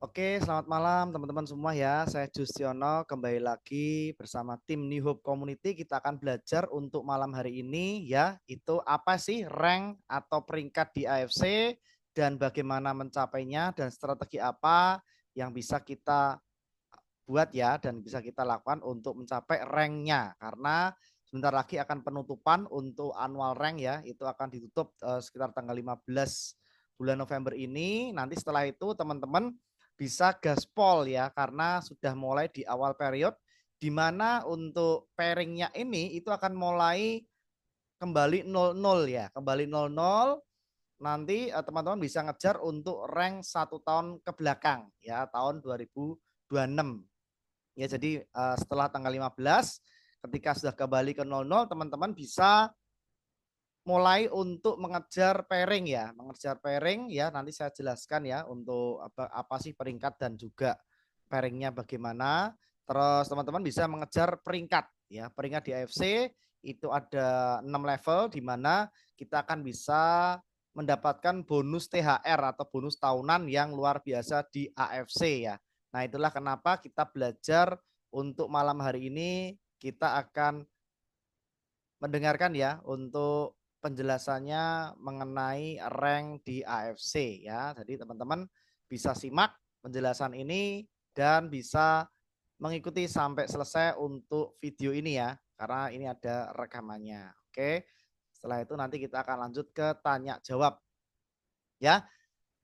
Oke, selamat malam teman-teman semua ya. Saya Justiono kembali lagi bersama tim New Hope Community. Kita akan belajar untuk malam hari ini ya, itu apa sih rank atau peringkat di AFC dan bagaimana mencapainya dan strategi apa yang bisa kita buat ya dan bisa kita lakukan untuk mencapai ranknya. Karena sebentar lagi akan penutupan untuk annual rank ya, itu akan ditutup sekitar tanggal 15 bulan November ini. Nanti setelah itu teman-teman bisa gaspol ya karena sudah mulai di awal period di mana untuk pairingnya ini itu akan mulai kembali 0-0 ya, kembali 0-0. Nanti teman-teman bisa ngejar untuk rank 1 tahun ke belakang ya, tahun 2026 ya. Jadi setelah tanggal 15 ketika sudah kembali ke 0-0 teman-teman bisa mulai untuk mengejar pairing ya, mengejar pairing ya. Nanti saya jelaskan ya untuk apa sih peringkat dan juga pairingnya bagaimana. Terus teman-teman bisa mengejar peringkat ya. Peringkat di AFC itu ada 6 level di mana kita akan bisa mendapatkan bonus THR atau bonus tahunan yang luar biasa di AFC ya. Nah, itulah kenapa kita belajar untuk malam hari ini kita akan mendengarkan ya untuk penjelasannya mengenai rank di AFC ya. Jadi teman-teman bisa simak penjelasan ini dan bisa mengikuti sampai selesai untuk video ini ya, karena ini ada rekamannya. Oke. Setelah itu nanti kita akan lanjut ke tanya jawab ya.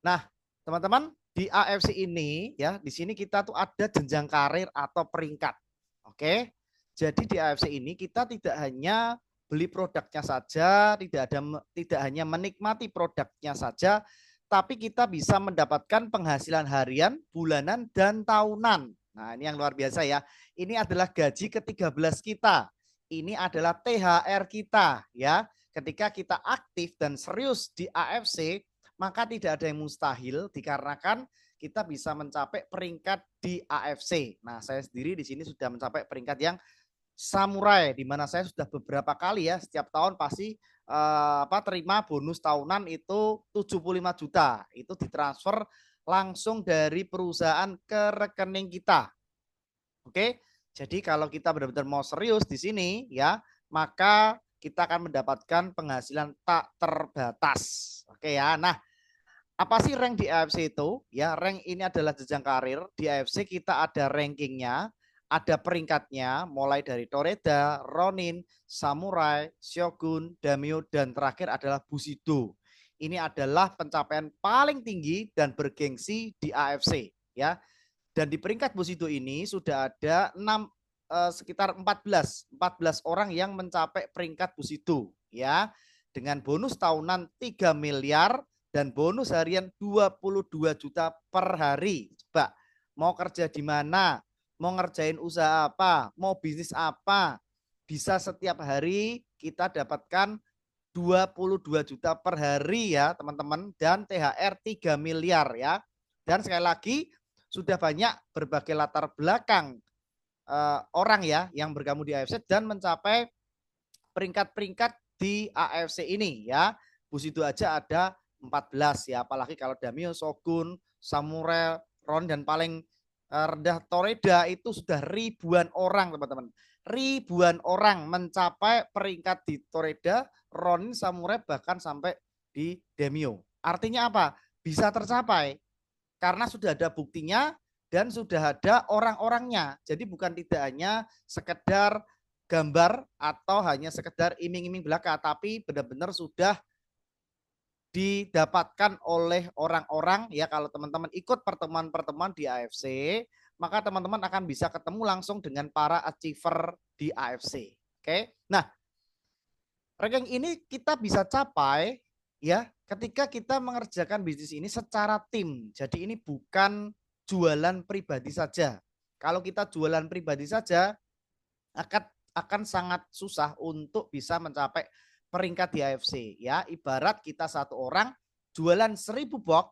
Nah, teman-teman di AFC ini ya, di sini kita tuh ada jenjang karir atau peringkat. Oke. Jadi di AFC ini kita tidak hanya beli produknya saja, tidak hanya menikmati produknya saja, tapi kita bisa mendapatkan penghasilan harian, bulanan dan tahunan. Nah, ini yang luar biasa ya. Ini adalah gaji ke-13 kita. Ini adalah THR kita ya. Ketika kita aktif dan serius di AFC, maka tidak ada yang mustahil dikarenakan kita bisa mencapai peringkat di AFC. Nah, saya sendiri di sini sudah mencapai peringkat yang samurai, di mana saya sudah beberapa kali ya setiap tahun pasti terima bonus tahunan itu 75 juta. Itu ditransfer langsung dari perusahaan ke rekening kita. Oke. Jadi kalau kita benar-benar mau serius di sini ya, maka kita akan mendapatkan penghasilan tak terbatas. Oke ya. Nah, apa sih rank di AFC itu? Ya, rank ini adalah jenjang karir. Di AFC kita ada rankingnya, ada peringkatnya, mulai dari Toreda, Ronin, Samurai, Shogun, Daimyo, dan terakhir adalah Bushido. Ini adalah pencapaian paling tinggi dan bergengsi di AFC. Ya, dan di peringkat Bushido ini sudah ada sekitar 14 orang yang mencapai peringkat Bushido ya, dengan bonus tahunan 3 miliar dan bonus harian 22 juta per hari. Coba mau kerja di mana, mau ngerjain usaha apa, mau bisnis apa, bisa setiap hari kita dapatkan 22 juta per hari ya teman-teman, dan THR 3 miliar ya. Dan sekali lagi sudah banyak berbagai latar belakang orang ya yang bergabung di AFC dan mencapai peringkat-peringkat di AFC ini ya. Bushido aja ada 14 ya, apalagi kalau Daimyo, Shogun, Samurai, Ron, dan paling rendah Toreda itu sudah ribuan orang teman-teman. Ribuan orang mencapai peringkat di Toreda, Ron, Samurai, bahkan sampai di Daimyo. Artinya apa? Bisa tercapai karena sudah ada buktinya dan sudah ada orang-orangnya. Jadi bukan tidak hanya sekedar gambar atau hanya sekedar iming-iming belaka, tapi benar-benar sudah didapatkan oleh orang-orang ya. Kalau teman-teman ikut pertemuan-pertemuan di AFC, maka teman-teman akan bisa ketemu langsung dengan para achiever di AFC. Oke. Nah, ranking ini kita bisa capai ya ketika kita mengerjakan bisnis ini secara tim. Jadi ini bukan jualan pribadi saja. Kalau kita jualan pribadi saja akan sangat susah untuk bisa mencapai peringkat di AFC ya. Ibarat kita satu orang jualan 1000 box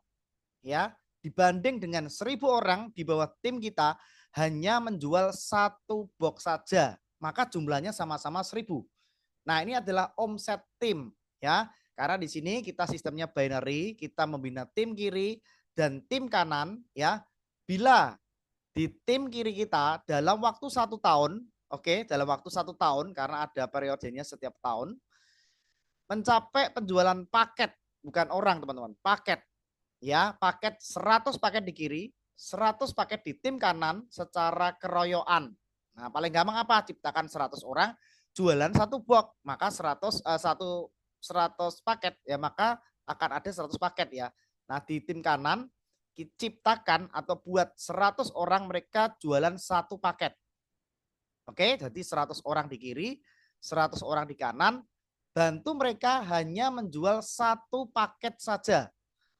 ya, dibanding dengan 1000 orang di bawah tim kita hanya menjual satu box saja, maka jumlahnya sama-sama 1000. Nah, ini adalah omset tim ya. Karena di sini kita sistemnya binary, kita membina tim kiri dan tim kanan ya. Bila di tim kiri kita dalam waktu 1 tahun, oke, dalam waktu 1 tahun karena ada periodenya setiap tahun, mencapai penjualan paket, bukan orang teman-teman, paket, ya, paket 100 paket di kiri, 100 paket di tim kanan secara keroyokan. Nah, paling gampang apa? Ciptakan 100 orang, jualan satu box, maka 100 paket ya, maka akan ada 100 paket ya. Nah, di tim kanan ciptakan atau buat 100 orang mereka jualan satu paket. Oke, jadi 100 orang di kiri, 100 orang di kanan, bantu mereka hanya menjual satu paket saja.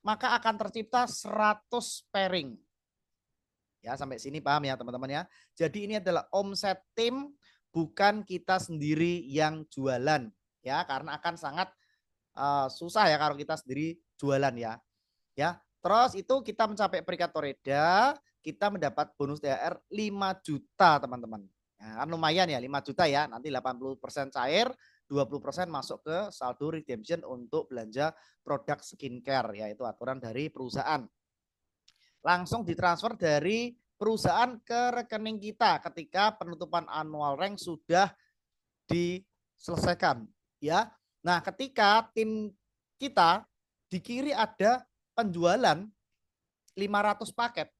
Maka akan tercipta 100 pairing. Ya, sampai sini paham ya teman-teman ya. Jadi ini adalah omset tim, bukan kita sendiri yang jualan ya, karena akan sangat susah ya kalau kita sendiri jualan ya. Ya, terus itu kita mencapai peringkat Toreda, kita mendapat bonus THR 5 juta teman-teman. Nah, kan lumayan ya 5 juta ya, nanti 80% cair, 20% masuk ke saldo redemption untuk belanja produk skincare, yaitu aturan dari perusahaan. Langsung ditransfer dari perusahaan ke rekening kita ketika penutupan annual rank sudah diselesaikan ya. Nah, ketika tim kita di kiri ada penjualan 500 paket,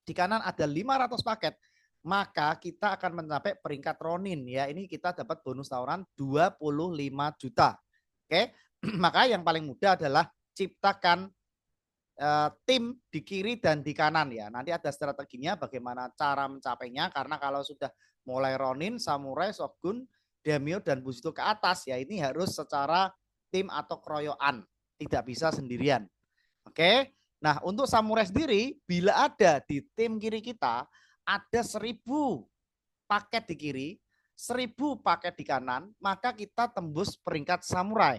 di kanan ada 500 paket, maka kita akan mencapai peringkat Ronin ya. Ini kita dapat bonus tahunan 25 juta. Oke. Maka yang paling mudah adalah ciptakan tim di kiri dan di kanan ya. Nanti ada strateginya bagaimana cara mencapainya, karena kalau sudah mulai Ronin, Samurai, Shogun, Daimyo dan Bushido ke atas ya, ini harus secara tim atau keroyokan, tidak bisa sendirian. Oke. Nah, untuk Samurai sendiri, bila ada di tim kiri kita ada 1000 paket di kiri, 1000 paket di kanan, maka kita tembus peringkat Samurai.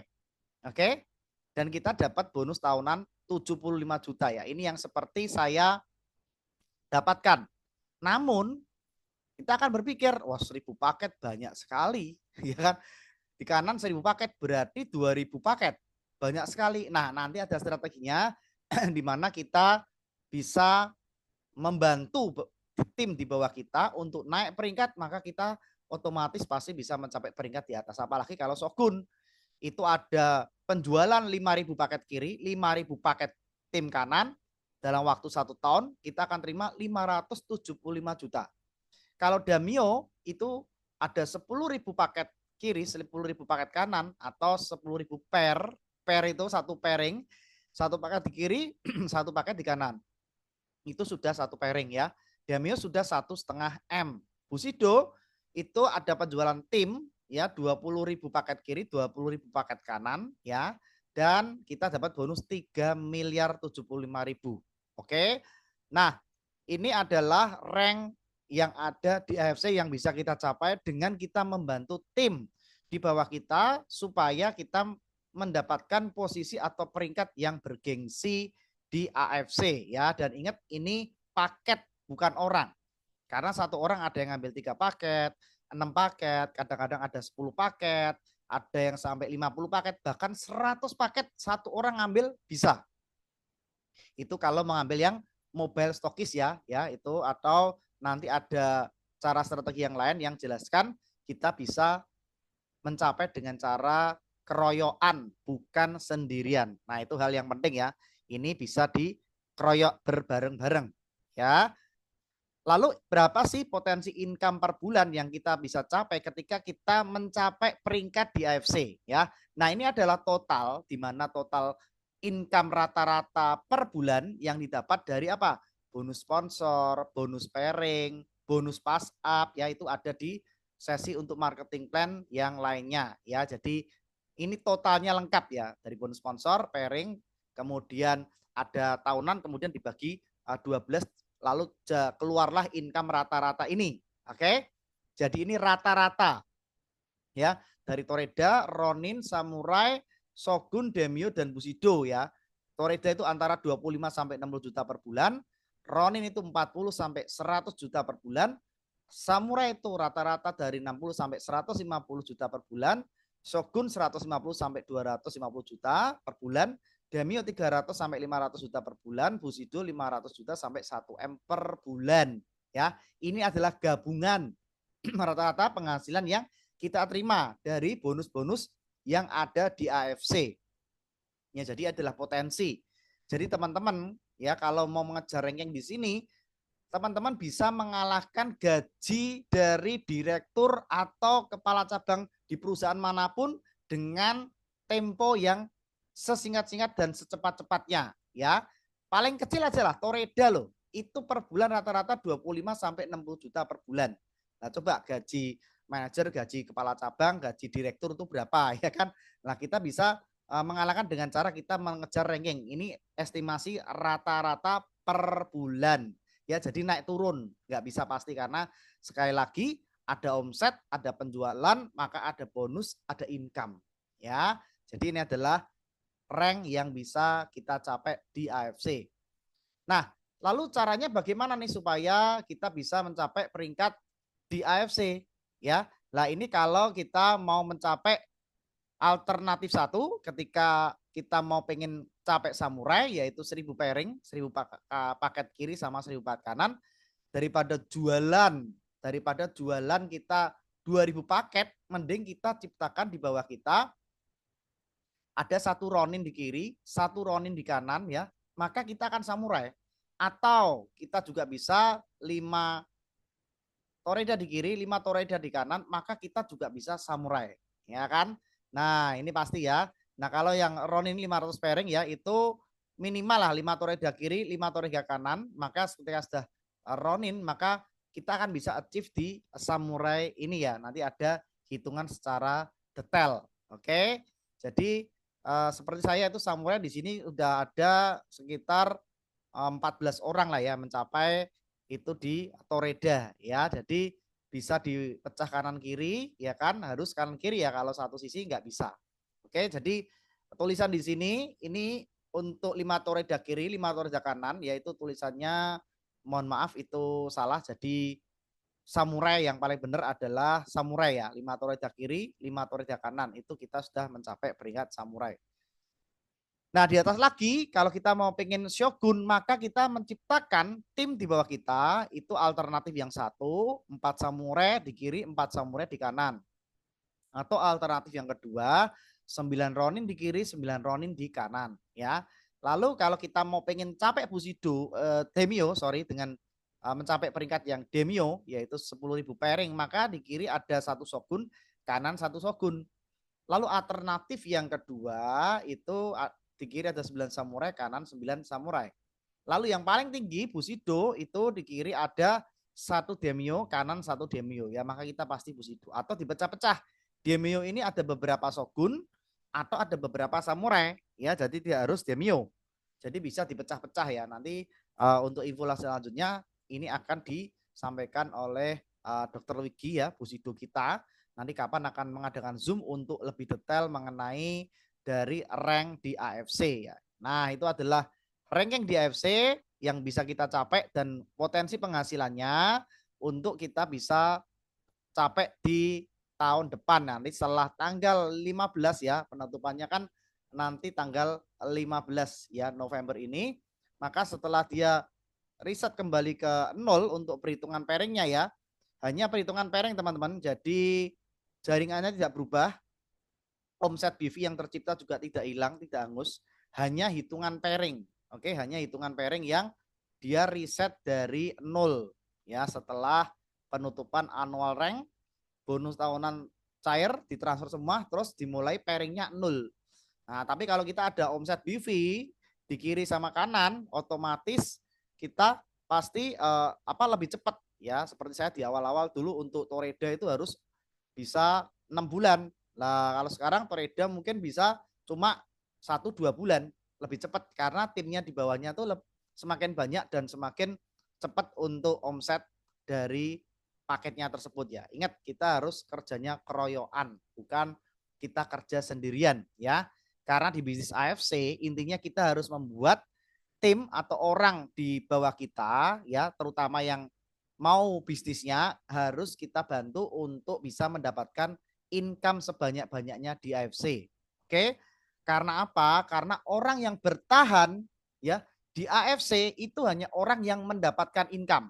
Oke. Dan kita dapat bonus tahunan 75 juta ya. Ini yang seperti saya dapatkan. Namun kita akan berpikir, wah 1000 paket banyak sekali, ya kan? Di kanan 1000 paket berarti 2000 paket, banyak sekali. Nah, nanti ada strateginya di mana kita bisa membantu tim di bawah kita untuk naik peringkat, maka kita otomatis pasti bisa mencapai peringkat di atas. Apalagi kalau Shogun itu ada penjualan 5.000 paket kiri, 5.000 paket tim kanan, dalam waktu 1 tahun kita akan terima 575 juta. Kalau Daimyo itu ada 10.000 paket kiri, 10.000 paket kanan, atau 10.000 pair itu satu pairing, satu paket di kiri, satu paket di kanan. Itu sudah satu pairing ya. Daimyo sudah 1,5 M. Bushido itu ada penjualan tim ya, 20.000 paket kiri, 20.000 paket kanan ya, dan kita dapat bonus 3.075.000. Oke. Nah, ini adalah rank yang ada di AFC yang bisa kita capai dengan kita membantu tim di bawah kita supaya kita mendapatkan posisi atau peringkat yang bergengsi di AFC ya. Dan ingat, ini paket bukan orang. Karena satu orang ada yang ngambil 3 paket, 6 paket, kadang-kadang ada 10 paket, ada yang sampai 50 paket, bahkan 100 paket satu orang ngambil bisa. Itu kalau mengambil yang mobile stokis ya itu, atau nanti ada cara strategi yang lain yang jelaskan kita bisa mencapai dengan cara keroyokan, bukan sendirian. Nah, itu hal yang penting ya. Ini bisa dikeroyok berbareng-bareng ya. Lalu berapa sih potensi income per bulan yang kita bisa capai ketika kita mencapai peringkat di AFC ya. Nah, ini adalah total, di mana total income rata-rata per bulan yang didapat dari apa? Bonus sponsor, bonus pairing, bonus pass up ya, itu ada di sesi untuk marketing plan yang lainnya ya. Jadi ini totalnya lengkap ya, dari bonus sponsor, pairing, kemudian ada tahunan, kemudian dibagi 12, lalu keluarlah income rata-rata ini. Oke. Jadi ini rata-rata ya, dari Toreda, Ronin, Samurai, Shogun, Daimyo dan Bushido ya. Toreda itu antara 25 sampai 60 juta per bulan, Ronin itu 40 sampai 100 juta per bulan, Samurai itu rata-rata dari 60 sampai 150 juta per bulan, Shogun 150 sampai 250 juta per bulan, Demio 300 sampai 500 juta per bulan, Busido 500 juta sampai 1 M per bulan. Ya, ini adalah gabungan rata-rata penghasilan yang kita terima dari bonus-bonus yang ada di AFC. Ya, jadi adalah potensi. Jadi teman-teman ya kalau mau mengejar ranking di sini, teman-teman bisa mengalahkan gaji dari direktur atau kepala cabang di perusahaan manapun dengan tempo yang sesingkat-singkat dan secepat-cepatnya ya. Paling kecil aja lah Toreda loh. Itu per bulan rata-rata 25 sampai 60 juta per bulan. Nah, coba gaji manajer, gaji kepala cabang, gaji direktur itu berapa ya kan? Nah, kita bisa mengalahkan dengan cara kita mengejar ranking. Ini estimasi rata-rata per bulan. Ya, jadi naik turun, nggak bisa pasti karena sekali lagi ada omset, ada penjualan, maka ada bonus, ada income. Ya, jadi ini adalah rank yang bisa kita capai di AFC. Nah, lalu caranya bagaimana nih supaya kita bisa mencapai peringkat di AFC? Ya, lah ini kalau kita mau mencapai alternatif satu ketika kita mau pengen capek samurai yaitu 1000 pairing, 1000 paket kiri sama 1000 paket kanan, daripada jualan kita 2000 paket, mending kita ciptakan di bawah kita ada satu ronin di kiri, satu ronin di kanan ya, maka kita akan samurai. Atau kita juga bisa 5 toreda di kiri, 5 toreda di kanan, maka kita juga bisa samurai, ya kan? Nah, ini pasti ya. Nah, kalau yang ronin 500 pairing ya itu minimal lah 5 toreda kiri, 5 toreda kanan, maka ketika sudah ronin maka kita akan bisa achieve di samurai ini ya. Nanti ada hitungan secara detail. Oke. Jadi seperti saya itu samurai di sini udah ada sekitar 14 orang lah ya mencapai itu di toreda ya. Jadi bisa dipecah kanan kiri ya kan, harus kanan kiri ya, kalau satu sisi nggak bisa. Oke, jadi tulisan di sini ini untuk 5 toreda kiri, 5 toreda kanan, yaitu tulisannya mohon maaf itu salah. Jadi samurai yang paling benar adalah samurai ya, 5 toreda kiri, 5 toreda kanan, itu kita sudah mencapai peringkat samurai. Nah, di atas lagi kalau kita mau pengen shogun, maka kita menciptakan tim di bawah kita, itu alternatif yang satu, 4 samurai di kiri, 4 samurai di kanan. Atau alternatif yang kedua, 9 ronin di kiri, 9 ronin di kanan ya. Lalu kalau kita mau pengen capek Bushido Demio dengan mencapai peringkat yang Demio yaitu 10.000 pairing, maka di kiri ada satu shogun, kanan satu shogun. Lalu alternatif yang kedua itu di kiri ada 9 samurai, kanan 9 samurai. Lalu yang paling tinggi Bushido itu di kiri ada satu Demio, kanan satu Demio ya, maka kita pasti Bushido. Atau dipecah-pecah. Demio ini ada beberapa shogun atau ada beberapa samurai ya, jadi tidak harus Demio. Jadi bisa dipecah-pecah ya. Nanti untuk info selanjutnya ini akan disampaikan oleh Dr. Wigi ya, Bushido kita. Nanti kapan akan mengadakan Zoom untuk lebih detail mengenai dari rank di AFC ya. Nah, itu adalah ranking di AFC yang bisa kita capai dan potensi penghasilannya untuk kita bisa capai di tahun depan nanti setelah tanggal 15 ya, penutupannya kan nanti tanggal 15 ya November ini. Maka setelah dia riset kembali ke nol untuk perhitungan pairingnya ya, hanya perhitungan pairing teman-teman, jadi jaringannya tidak berubah, omset BV yang tercipta juga tidak hilang, tidak hangus, hanya hitungan pairing. Oke, hanya hitungan pairing yang dia riset dari nol ya, setelah penutupan annual rank, bonus tahunan cair ditransfer semua, terus dimulai pairingnya nol. Nah, tapi kalau kita ada omset BV di kiri sama kanan, otomatis kita pasti lebih cepat ya. Seperti saya di awal-awal dulu untuk Toreda itu harus bisa 6 bulan. Nah, kalau sekarang Toreda mungkin bisa cuma 1-2 bulan, lebih cepat karena timnya di bawahnya tuh semakin banyak dan semakin cepat untuk omset dari paketnya tersebut ya. Ingat, kita harus kerjanya keroyokan, bukan kita kerja sendirian ya. Karena di bisnis AFC intinya kita harus membuat tim atau orang di bawah kita ya, terutama yang mau bisnisnya, harus kita bantu untuk bisa mendapatkan income sebanyak-banyaknya di AFC. Oke. Karena apa? Karena orang yang bertahan ya di AFC itu hanya orang yang mendapatkan income.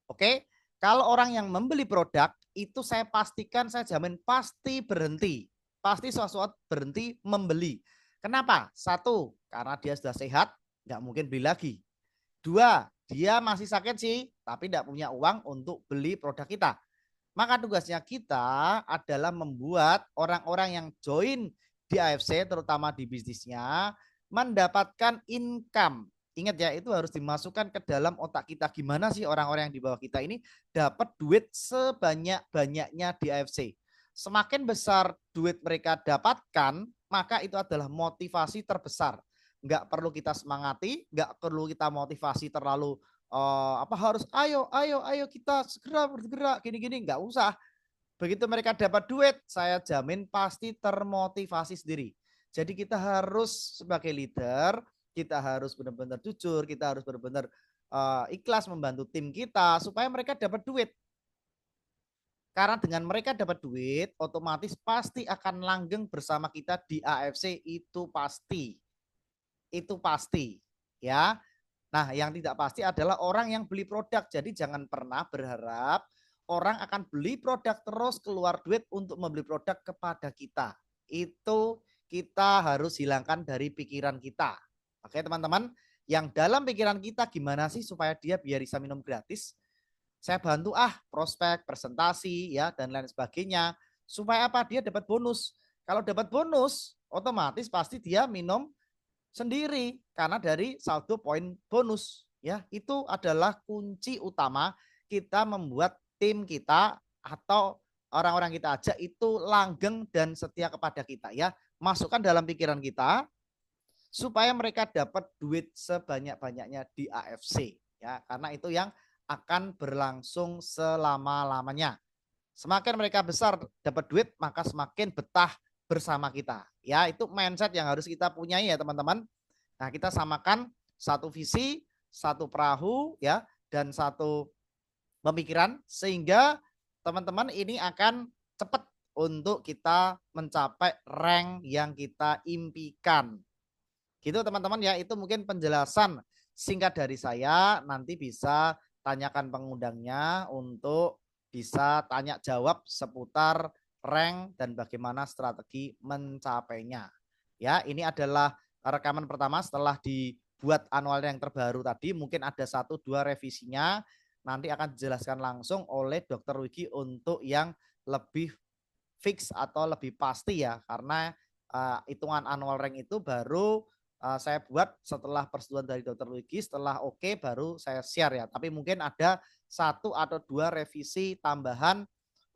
Oke, kalau orang yang membeli produk itu saya pastikan, saya jamin pasti berhenti, pasti suatu berhenti membeli. Kenapa? Satu, karena dia sudah sehat, nggak mungkin beli lagi. Dua, dia masih sakit sih, tapi tidak punya uang untuk beli produk kita. Maka tugasnya kita adalah membuat orang-orang yang join di AFC, terutama di bisnisnya, mendapatkan income. Ingat ya, itu harus dimasukkan ke dalam otak kita. Gimana sih orang-orang yang di bawah kita ini dapat duit sebanyak-banyaknya di AFC. Semakin besar duit mereka dapatkan, maka itu adalah motivasi terbesar. Nggak perlu kita semangati, nggak perlu kita motivasi terlalu harus ayo kita segera bergerak gini-gini, nggak usah. Begitu mereka dapat duit, saya jamin pasti termotivasi sendiri. Jadi kita harus sebagai leader, kita harus benar-benar jujur, kita harus benar-benar ikhlas membantu tim kita supaya mereka dapat duit. Karena dengan mereka dapat duit, otomatis pasti akan langgeng bersama kita di AFC, itu pasti. Itu pasti, ya. Nah, yang tidak pasti adalah orang yang beli produk. Jadi jangan pernah berharap orang akan beli produk terus keluar duit untuk membeli produk kepada kita. Itu kita harus hilangkan dari pikiran kita. Oke, teman-teman, yang dalam pikiran kita gimana sih supaya dia biar bisa minum gratis? Saya bantu prospek, presentasi ya dan lain sebagainya. Supaya apa? Dia dapat bonus. Kalau dapat bonus, otomatis pasti dia minum sendiri karena dari saldo poin bonus ya. Itu adalah kunci utama kita membuat tim kita atau orang-orang kita ajak itu langgeng dan setia kepada kita ya. Masukkan dalam pikiran kita supaya mereka dapat duit sebanyak-banyaknya di AFC ya, karena itu yang akan berlangsung selama-lamanya. Semakin mereka besar dapat duit, maka semakin betah bersama kita. Ya, itu mindset yang harus kita punyai ya, teman-teman. Nah, kita samakan satu visi, satu perahu ya, dan satu pemikiran sehingga teman-teman ini akan cepat untuk kita mencapai rank yang kita impikan. Gitu teman-teman ya, itu mungkin penjelasan singkat dari saya. Nanti bisa tanyakan pengundangnya untuk bisa tanya jawab seputar rank dan bagaimana strategi mencapainya. Ya, ini adalah rekaman pertama setelah dibuat annual yang terbaru tadi. Mungkin ada 1-2 revisinya. Nanti akan dijelaskan langsung oleh Dr. Wiki untuk yang lebih fix atau lebih pasti ya. Karena hitungan annual rank itu baru saya buat setelah persetujuan dari Dr. Wiki, setelah oke baru saya share ya. Tapi mungkin ada 1 atau 2 revisi tambahan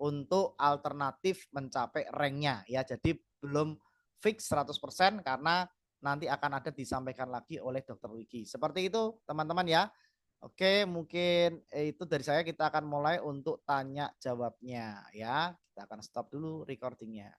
untuk alternatif mencapai ranknya ya. Jadi belum fix 100% karena nanti akan ada disampaikan lagi oleh Dr. Wiki. Seperti itu teman-teman ya. Oke, mungkin itu dari saya. Kita akan mulai untuk tanya jawabnya ya. Kita akan stop dulu recordingnya.